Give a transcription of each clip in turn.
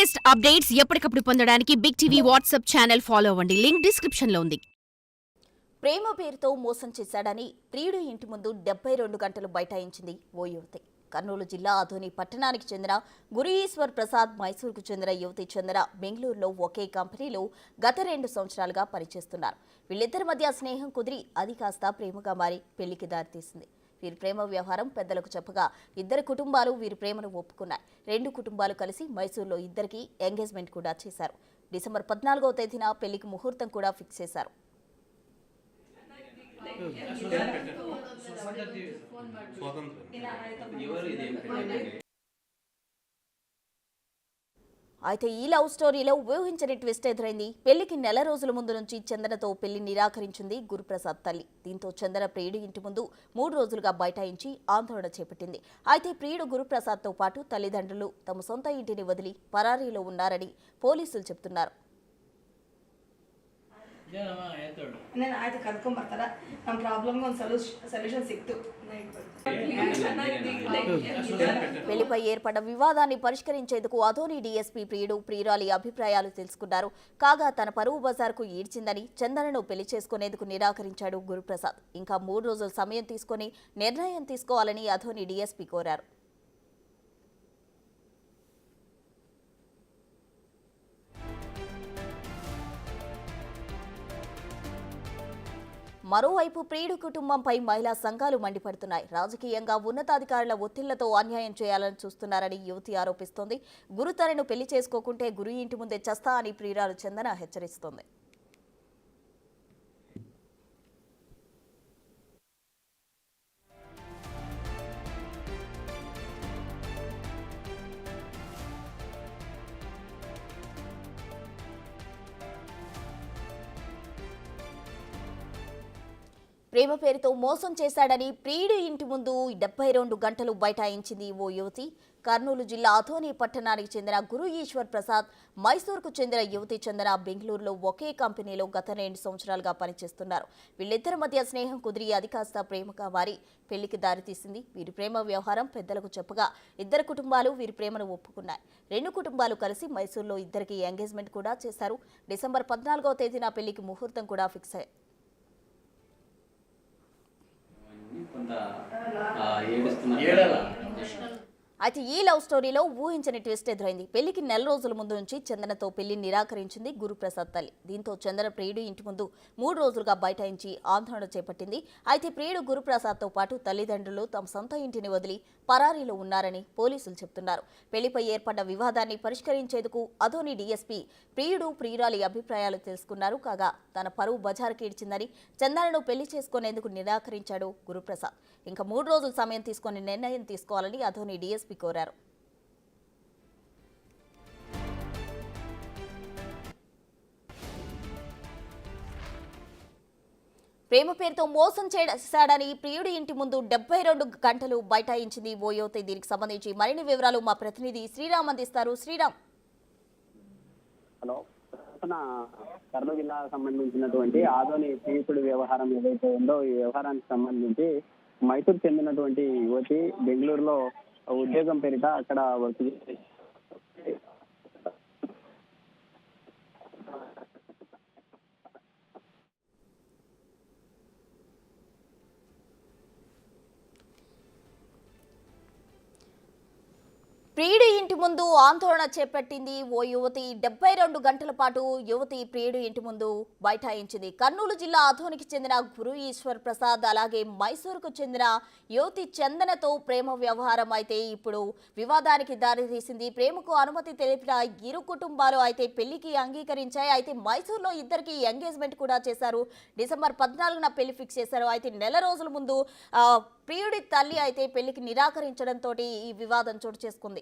Latest updates ఎప్పటికప్పుడు పొందడానికి Big TV WhatsApp channel follow అవ్వండి. లింక్ డిస్క్రిప్షన్ లో ఉంది. ప్రేమ పేరుతో మోసం చేశాడని ప్రియుడు ఇంటి ముందు 72 గంటలు బైఠాయించింది ఓ యువతి. కర్నూలు జిల్లా ఆదోని పట్టణానికి చెందిన గురు ఈశ్వర్ ప్రసాద్, మైసూరుకు చెందిన యువతి చంద్ర బెంగళూరులో ఒకే కంపెనీలో గత 2 సంవత్సరాలుగా పనిచేస్తున్నారు. వీళ్ళిద్దరి మధ్య స్నేహం కుదిరి అది కాస్త ప్రేమగా మారి పెళ్లికి దారితీసింది. వీరి ప్రేమ వ్యవహారం పెద్దలకు చెప్పగా ఇద్దరు కుటుంబాలు వీరి ప్రేమను ఒప్పుకున్నాయి. 2 కుటుంబాలు కలిసి మైసూరులో ఇద్దరికి ఎంగేజ్మెంట్ కూడా చేశారు. డిసెంబర్ 14వ తేదీన పెళ్లికి ముహూర్తం కూడా ఫిక్స్ చేశారు. అయితే ఈ లవ్ స్టోరీలో ఊహించని ట్విస్ట్ ఎదురైంది. పెళ్లికి నెల రోజుల ముందు నుంచి చందనతో పెళ్లి నిరాకరించింది గురుప్రసాద్ తల్లి. దీంతో చందన ప్రియుడి ఇంటి ముందు 3 రోజులుగా బైఠాయించి ఆందోళన చేపట్టింది. అయితే ప్రియుడు గురుప్రసాద్తో పాటు తల్లిదండ్రులు తమ సొంత ఇంటిని వదిలి పరారీలో ఉన్నారని పోలీసులు చెబుతున్నారు. నేను ಆಯ್ತು ಕರ್ಕೊಂಡ್ ಬರ್ತಾರ ನಮ್ಮ ಪ್ರಾಬ್ಲಮ್ಗೆ ಒಂದು ಸೊಲ್ಯೂಷನ್ ಸಿಕ್ತು. పెళ్లిపై ఏర్పడ్డ వివాదాన్ని పరిష్కరించేందుకు ఆదోని డీఎస్పీ ప్రియుడు ప్రియురాలి అభిప్రాయాలు తెలుసుకున్నారు. కాగా తన పరువు బజార్కు ఈడ్చిందని చందనను పెళ్లి చేసుకునేందుకు నిరాకరించాడు గురుప్రసాద్. ఇంకా 3 రోజుల సమయం తీసుకుని నిర్ణయం తీసుకోవాలని ఆదోని డీఎస్పీ కోరారు. మరోవైపు ప్రియుడు కుటుంబంపై మహిళా సంఘాలు మండిపడుతున్నాయి. రాజకీయంగా ఉన్నతాధికారుల ఒత్తిళ్లతో అన్యాయం చేయాలని చూస్తున్నారని యువతి ఆరోపిస్తోంది. గురుతరను పెళ్లి చేసుకోకుంటే గురు ఇంటి ముందే చస్తా అని ప్రియురాలు చందన హెచ్చరిస్తోంది. ప్రేమ పేరుతో మోసం చేశాడని ప్రియుడి ఇంటి ముందు 72 గంటలు బైఠాయించింది ఓ యువతి. కర్నూలు జిల్లా ఆదోని పట్టణానికి చెందిన గురు ఈశ్వర్ ప్రసాద్, మైసూరుకు చెందిన యువతి చంద్ర బెంగళూరులో ఒకే కంపెనీలో గత 2 సంవత్సరాలుగా పనిచేస్తున్నారు. వీళ్ళిద్దరి మధ్య స్నేహం కుదిరి అది కాస్త ప్రేమగా మారి పెళ్లికి దారితీసింది. వీరి ప్రేమ వ్యవహారం పెద్దలకు చెప్పగా ఇద్దరు కుటుంబాలు వీరి ప్రేమను ఒప్పుకున్నాయి. 2 కుటుంబాలు కలిసి మైసూరులో ఇద్దరికి ఎంగేజ్మెంట్ కూడా చేశారు. డిసెంబర్ 14వ తేదీన పెళ్లికి ముహూర్తం కూడా ఫిక్స్ అయ్యారు. అయితే ఈ లవ్ స్టోరీలో ఊహించని ట్విస్ట్ ఎదురైంది. పెళ్లికి నెల రోజుల ముందు నుంచి చందనతో పెళ్లి నిరాకరించింది గురుప్రసాద్ తల్లి. దీంతో చందన ప్రియుడు ఇంటి ముందు 3 రోజులుగా బైఠాయించి ఆందోళన చేపట్టింది. అయితే ప్రియుడు గురుప్రసాద్తో పాటు తల్లిదండ్రులు తమ సొంత ఇంటిని వదిలి పరారీలో ఉన్నారని పోలీసులు చెబుతున్నారు. పెళ్లిపై ఏర్పడ్డ వివాదాన్ని పరిష్కరించేందుకు ఆదోని డీఎస్పీ ప్రియుడు ప్రియురాలి అభిప్రాయాలు తెలుసుకున్నారు. కాగా తన పరువు బజారుకి ఈడ్చిందని చందనను పెళ్లి చేసుకునేందుకు నిరాకరించాడు గురుప్రసాద్. ఇంకా 3 రోజుల సమయం తీసుకుని నిర్ణయం తీసుకోవాలని ఆదోని డీఎస్పీ కోరారు. ప్రేమ పేరుతో మోసం చేశాడని ప్రియుడి ఇంటి ముందు 72 గంటలు బైఠాయించింది ఓ యువతి. దీనికి సంబంధించి మరిన్ని వివరాలు మా ప్రతినిధి శ్రీరామ్ అందిస్తారు. శ్రీరామ్. హలో, కర్నూలు జిల్లాకు సంబంధించినటువంటి ఆదోని ప్రియుడి వ్యవహారం ఏదైతే ఉందో ఈ వ్యవహారానికి సంబంధించి మైసూరు చెందినటువంటి యువతి బెంగళూరులో ఉద్యోగం పేరిట అక్కడ వర్క్ చేసి ప్రియుడి ఇంటి ముందు ఆందోళన చేపట్టింది ఓ యువతి. 72 గంటల పాటు యువతి ప్రియుడి ఇంటి ముందు బైఠాయించింది. కర్నూలు జిల్లా ఆదోనికి చెందిన గురు ఈశ్వర్ ప్రసాద్, అలాగే మైసూరుకు చెందిన యువతి చందనతో ప్రేమ వ్యవహారం అయితే ఇప్పుడు వివాదానికి దారితీసింది. ప్రేమకు అనుమతి తెలిపిన ఇరు కుటుంబాలు అయితే పెళ్లికి అంగీకరించాయి. అయితే మైసూరులో ఇద్దరికి ఎంగేజ్మెంట్ కూడా చేశారు. డిసెంబర్ 14న పెళ్లి ఫిక్స్ చేశారు. అయితే నెల రోజుల ముందు ప్రియుడి తల్లి అయితే పెళ్లికి నిరాకరించడంతో ఈ వివాదం చోటు చేసుకుంది.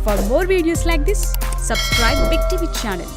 For more videos like this, subscribe Big TV channel.